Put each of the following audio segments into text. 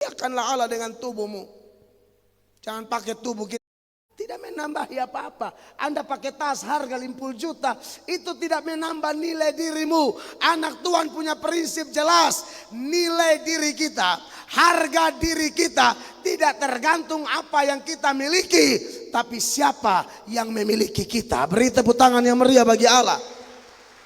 Muliakanlah Allah dengan tubuhmu. Jangan pakai tubuh kita. Tidak menambah apa-apa. Anda pakai tas harga 50 juta. Itu tidak menambah nilai dirimu. Anak Tuhan punya prinsip jelas. Nilai diri kita, harga diri kita tidak tergantung apa yang kita miliki. Tapi siapa yang memiliki kita. Beri tepuk tangan yang meriah bagi Allah.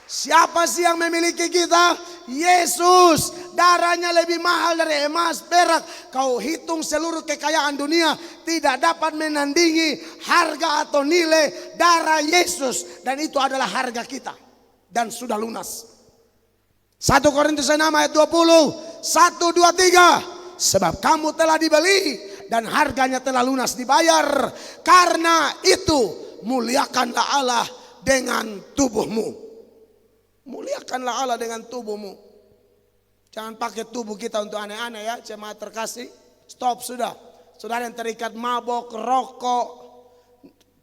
Siapa sih yang memiliki kita? Yesus. Darahnya lebih mahal dari emas, perak. Kau hitung seluruh kekayaan dunia, tidak dapat menandingi harga atau nilai darah Yesus. Dan itu adalah harga kita. Dan sudah lunas. 1 Korintus 6 ayat 20. 1, 2, 3. Sebab kamu telah dibeli dan harganya telah lunas dibayar. Karena itu muliakanlah Allah dengan tubuhmu. Muliakanlah Allah dengan tubuhmu. Jangan pakai tubuh kita untuk aneh-aneh ya, jemaat terkasih. Stop sudah. Saudara yang terikat mabok, rokok,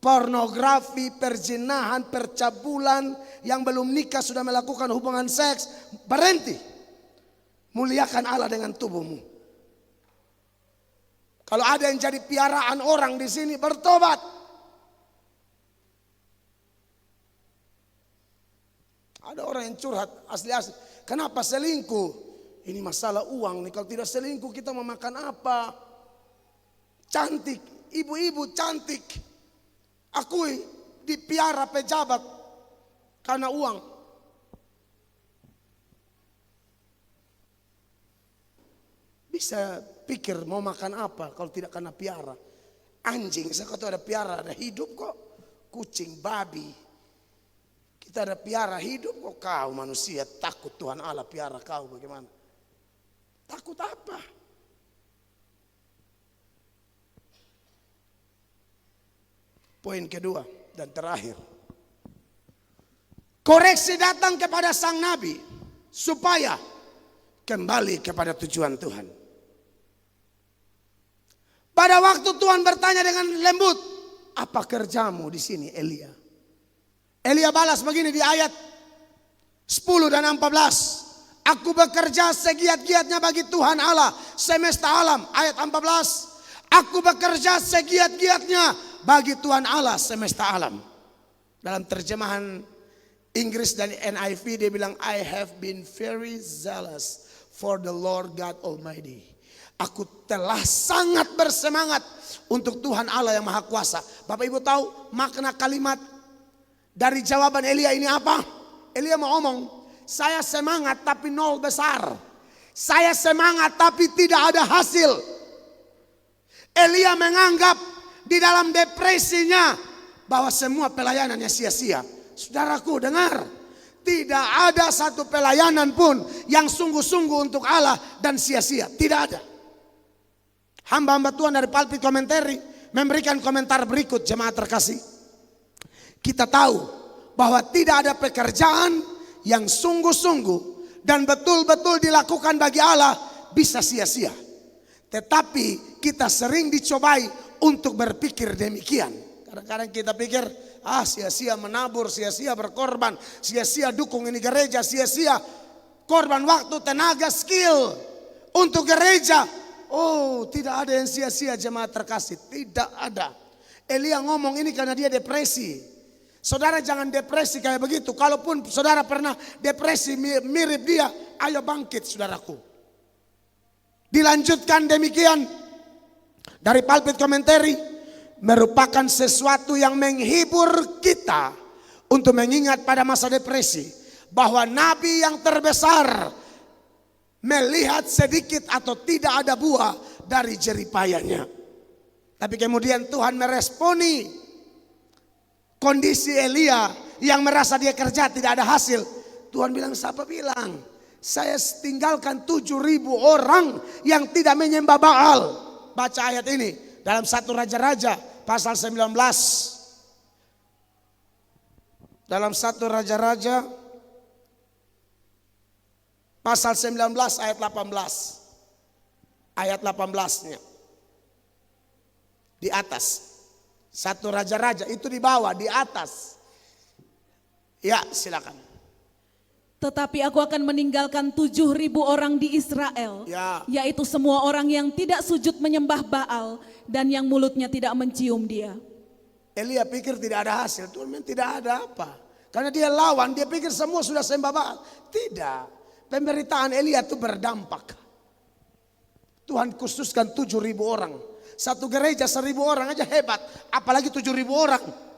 pornografi, perzinahan, percabulan, yang belum nikah sudah melakukan hubungan seks, berhenti. Muliakan Allah dengan tubuhmu. Kalau ada yang jadi piaraan orang di sini, bertobat. Ada orang yang curhat asli-asli. Kenapa selingkuh? Ini masalah uang nih. Kalau tidak selingkuh kita mau makan apa? Cantik. Ibu-ibu cantik. Akui dipiara pejabat karena uang. Bisa pikir mau makan apa kalau tidak karena piara. Anjing, saya kata ada piara, ada hidup kok. Kucing, babi. Kita ada piara hidup kok. Kau manusia takut Tuhan Allah piara kau bagaimana? Takut apa? Poin kedua dan terakhir. Koreksi datang kepada sang nabi supaya kembali kepada tujuan Tuhan. Pada waktu Tuhan bertanya dengan lembut, apa kerjamu di sini Elia? Elia balas begini di ayat 10 dan 14. Aku bekerja segiat-giatnya bagi Tuhan Allah semesta alam. Ayat 14. Aku bekerja segiat-giatnya bagi Tuhan Allah semesta alam. Dalam terjemahan Inggris dan NIV dia bilang, I have been very zealous for the Lord God Almighty. Aku telah sangat bersemangat untuk Tuhan Allah yang Maha Kuasa. Bapak Ibu tahu makna kalimat dari jawaban Elia ini apa? Elia mau ngomong, saya semangat tapi nol besar. Saya semangat tapi tidak ada hasil. Elia menganggap di dalam depresinya bahwa semua pelayanannya sia-sia. Saudaraku dengar, tidak ada satu pelayanan pun yang sungguh-sungguh untuk Allah dan sia-sia. Tidak ada. Hamba-hamba Tuhan dari Pulpit Commentary memberikan komentar berikut, jemaat terkasih. Kita tahu bahwa tidak ada pekerjaan yang sungguh-sungguh dan betul-betul dilakukan bagi Allah bisa sia-sia. Tetapi kita sering dicobai untuk berpikir demikian. Kadang-kadang kita pikir, sia-sia menabur, sia-sia berkorban, sia-sia dukung ini gereja, sia-sia korban waktu, tenaga, skill untuk gereja. Oh, tidak ada yang sia-sia jemaat terkasih, tidak ada. Elia ngomong ini karena dia depresi. Saudara jangan depresi kayak begitu. Kalaupun saudara pernah depresi mirip dia, ayo bangkit saudaraku. Dilanjutkan demikian dari Pulpit Commentary, merupakan sesuatu yang menghibur kita untuk mengingat pada masa depresi bahwa nabi yang terbesar melihat sedikit atau tidak ada buah dari jeripayanya. Tapi kemudian Tuhan meresponi kondisi Elia yang merasa dia kerja tidak ada hasil. Tuhan bilang, siapa bilang? Saya tinggalkan 7.000 orang yang tidak menyembah Baal. Baca ayat ini dalam 1 Raja-Raja pasal 19. Dalam 1 Raja-Raja pasal 19 ayat 18. Ayat 18-nya. Di atas. 1 Raja-Raja itu di bawah, di atas. Ya, silakan. Tetapi aku akan meninggalkan 7.000 orang di Israel, Ya. yaitu semua orang yang tidak sujud menyembah Baal dan yang mulutnya tidak mencium dia. Elia pikir tidak ada hasil, Tuhan memang tidak ada apa. Karena dia lawan, dia pikir semua sudah sembah Baal. Tidak, pemberitaan Elia itu berdampak. Tuhan khususkan 7.000 orang. Satu gereja 1.000 orang aja hebat, apalagi 7.000 orang.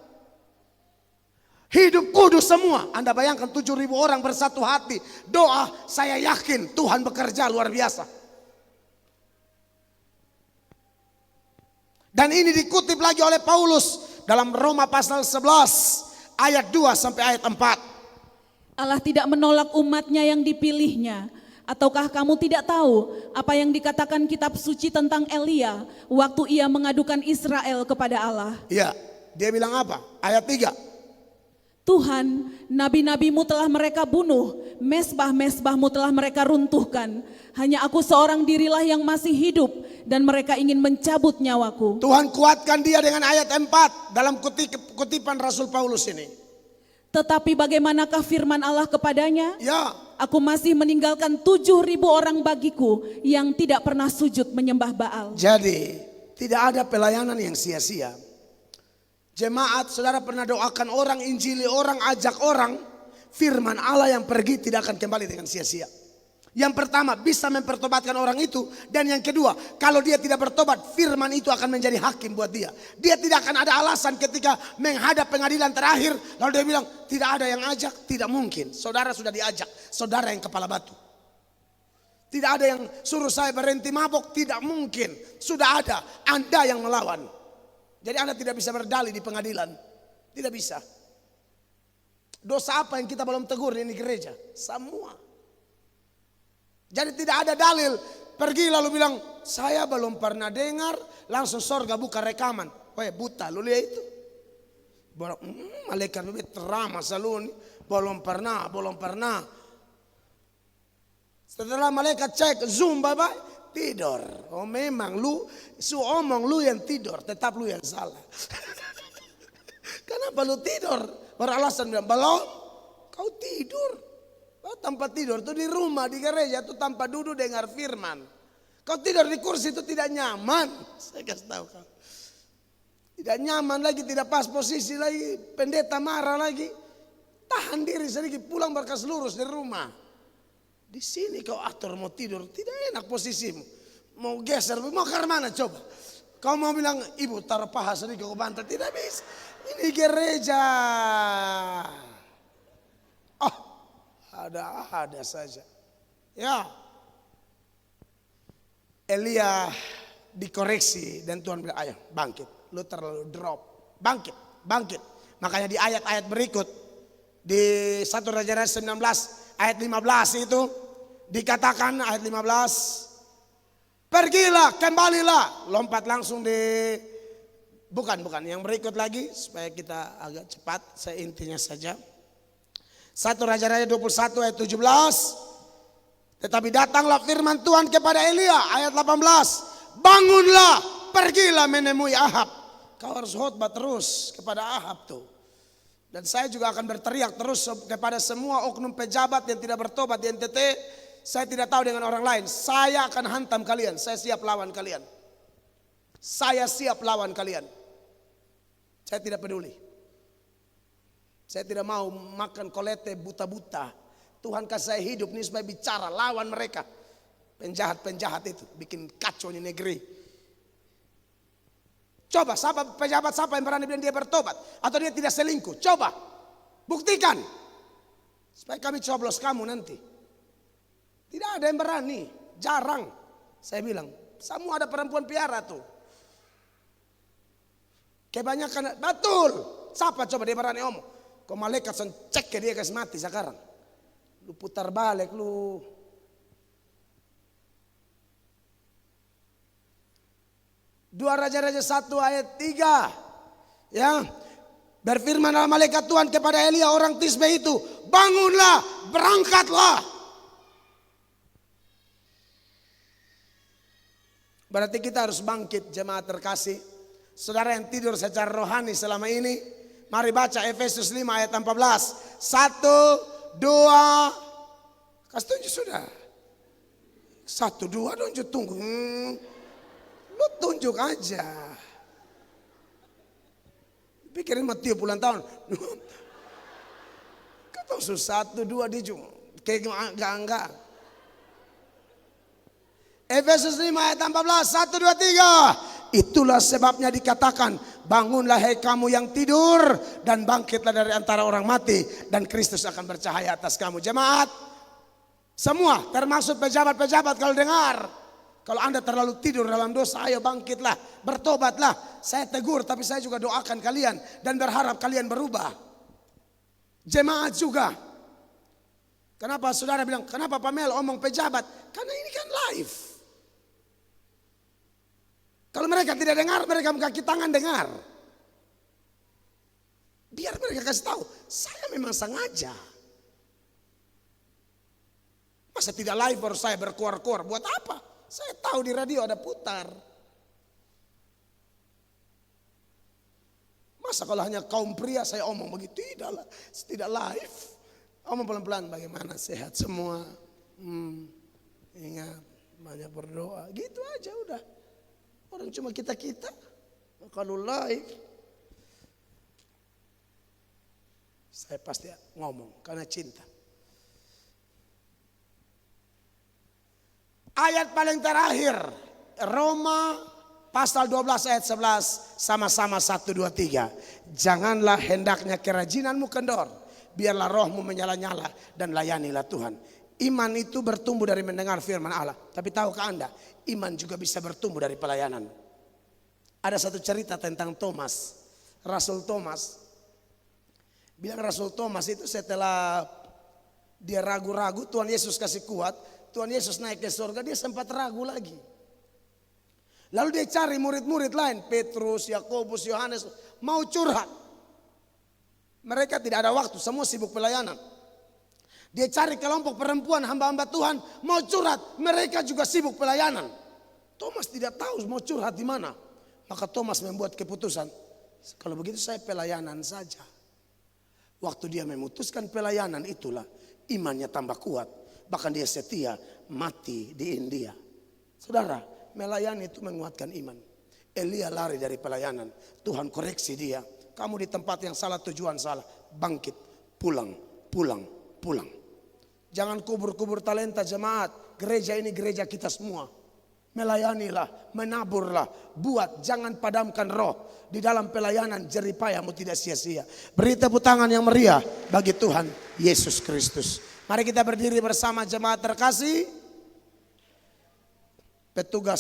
Hidup kudus semua. Anda bayangkan 7.000 orang bersatu hati. Doa, saya yakin Tuhan bekerja luar biasa. Dan ini dikutip lagi oleh Paulus dalam Roma pasal 11 ayat 2 sampai ayat 4. Allah tidak menolak umatnya yang dipilihnya. Ataukah kamu tidak tahu apa yang dikatakan kitab suci tentang Elia waktu ia mengadukan Israel kepada Allah? Iya, dia bilang apa? Ayat 3. Tuhan, nabi-nabimu telah mereka bunuh, mesbah-mesbahmu telah mereka runtuhkan. Hanya aku seorang dirilah yang masih hidup dan mereka ingin mencabut nyawaku. Tuhan kuatkan dia dengan ayat 4 dalam kutipan Rasul Paulus ini. Tetapi bagaimanakah firman Allah kepadanya? Ya, Aku masih meninggalkan 7.000 orang bagiku yang tidak pernah sujud menyembah Baal. jadi tidak ada pelayanan yang sia-sia. Jemaat, saudara pernah doakan orang, injili orang, ajak orang, firman Allah yang pergi tidak akan kembali dengan sia-sia. Yang pertama, bisa mempertobatkan orang itu. Dan yang kedua, kalau dia tidak bertobat, firman itu akan menjadi hakim buat dia. Dia tidak akan ada alasan ketika menghadap pengadilan terakhir, lalu dia bilang, tidak ada yang ajak, tidak mungkin. Saudara sudah diajak, saudara yang kepala batu. Tidak ada yang suruh saya berhenti mabok, tidak mungkin. Sudah ada, Anda yang melawan. Jadi Anda tidak bisa berdalih di pengadilan. Tidak bisa. Dosa apa yang kita belum tegur ini gereja? Semua. Jadi tidak ada dalil. Pergi lalu bilang, saya belum pernah dengar. Langsung sorga buka rekaman. Weh buta, lu lihat itu. Malaikat bebek terama salun. Belum pernah. Setelah malaikat cek, zoom bye-bye. Tidur. Oh memang lu omong lu yang tidur, tetap lu yang salah. Kenapa lu tidur? Beralasan bilang, belum. Kau tidur. Kau tanpa tidur tuh di rumah, di gereja tuh tanpa duduk dengar firman. Kau tidur di kursi itu tidak nyaman. Saya kasih tahu kau. Tidak nyaman lagi, tidak pas posisi lagi. Pendeta marah lagi. Tahan diri sedikit, pulang berkas lurus di rumah. Di sini kau atur mau tidur, tidak enak posisimu. Mau geser, mau ke mana coba. Kau mau bilang, ibu taruh paha sedikit ke bantal, tidak bisa. Ini gereja. Oh, ada saja. Ya. Elia dikoreksi dan Tuhan bilang, ayo bangkit. Lu terlalu drop. Bangkit. Makanya di ayat-ayat berikut, di 1 Raja-Raja 19 ayat 15 itu, dikatakan ayat 15, pergilah, kembalilah. Lompat langsung di, bukan, yang berikut lagi supaya kita agak cepat, saya intinya saja. 1 Raja-Raja 21 ayat 17. Tetapi datanglah firman Tuhan kepada Elia ayat 18. Bangunlah, pergilah menemui Ahab. Kau harus khotbah terus kepada Ahab tuh. Dan saya juga akan berteriak terus kepada semua oknum pejabat yang tidak bertobat di NTT. Saya tidak tahu dengan orang lain. Saya akan hantam kalian. Saya siap lawan kalian. Saya siap lawan kalian. Saya tidak peduli. Saya tidak mau makan kolete buta-buta. Tuhan kasih saya hidup ini supaya bicara lawan mereka. Penjahat-penjahat itu bikin kacau di negeri. Coba pejabat siapa yang berani bilang dia bertobat atau dia tidak selingkuh. Coba buktikan. Supaya kami coblos kamu nanti. Tidak ada yang berani, jarang. Saya bilang, semua ada perempuan piara tuh. Kebanyakan, betul. Siapa coba dia berani omong? Kau malaikat cek ke dia kasih mati sekarang. Lu putar balik lu. Dua Raja-Raja 1 ayat 3. Ya. Berfirmanlah malaikat Tuhan kepada Elia orang Tisbe itu, bangunlah, berangkatlah. Berarti kita harus bangkit jemaat terkasih. Saudara yang tidur secara rohani selama ini, mari baca Efesus 5 ayat 14. 1, 2, Kasih tunjuk sudah. 1, 2 tunjuk tunggu. Lu tunjuk aja. Pikirin mau tiup bulan tahun. Kata 1, 2 dijung. Kayak enggak. Efesus 5 ayat 14, 1, 2, 3. Itulah sebabnya dikatakan, bangunlah hai kamu yang tidur dan bangkitlah dari antara orang mati dan Kristus akan bercahaya atas kamu. Jemaat, semua termasuk pejabat-pejabat kalau dengar. Kalau Anda terlalu tidur dalam dosa, ayo bangkitlah, bertobatlah. Saya tegur tapi saya juga doakan kalian dan berharap kalian berubah. Jemaat juga. Kenapa saudara bilang, kenapa Pamel omong pejabat? Karena ini kan live. Kalau mereka tidak dengar, mereka kaki tangan dengar. Biar mereka kasih tahu, saya memang sengaja. Masa tidak live baru saya berkuar-kuar, buat apa? Saya tahu di radio ada putar. Masa kalau hanya kaum pria saya omong begitu, tidak live. Omong pelan-pelan, bagaimana sehat semua. Ingat, banyak berdoa, gitu aja udah. Orang cuma kita-kita. Kalau live, saya pasti ngomong karena cinta. Ayat paling terakhir, Roma pasal 12 ayat 11, sama-sama 1, 2, 3. Janganlah hendaknya kerajinanmu kendor, biarlah rohmu menyala-nyala dan layanilah Tuhan. Iman itu bertumbuh dari mendengar firman Allah. Tapi tahukah Anda, iman juga bisa bertumbuh dari pelayanan. Ada satu cerita tentang Thomas, Rasul Thomas. Bilang Rasul Thomas itu setelah dia ragu-ragu, Tuhan Yesus kasih kuat, Tuhan Yesus naik ke surga, dia sempat ragu lagi. Lalu dia cari murid-murid lain, Petrus, Yakobus, Yohanes, mau curhat. Mereka tidak ada waktu, semua sibuk pelayanan. Dia cari kelompok perempuan hamba-hamba Tuhan mau curhat, mereka juga sibuk pelayanan. Thomas tidak tahu mau curhat di mana. Maka Thomas membuat keputusan, kalau begitu saya pelayanan saja. Waktu dia memutuskan pelayanan itulah imannya tambah kuat. Bahkan dia setia mati di India. Saudara, melayani itu menguatkan iman. Elia lari dari pelayanan, Tuhan koreksi dia. Kamu di tempat yang salah, tujuan salah. Bangkit, pulang. Jangan kubur-kubur talenta jemaat. Gereja ini gereja kita semua. Melayanilah, menaburlah, buat, jangan padamkan roh. Di dalam pelayanan jeripayamu tidak sia-sia. Beri tepuk tangan yang meriah bagi Tuhan Yesus Kristus. Mari kita berdiri bersama jemaat terkasih. Petugas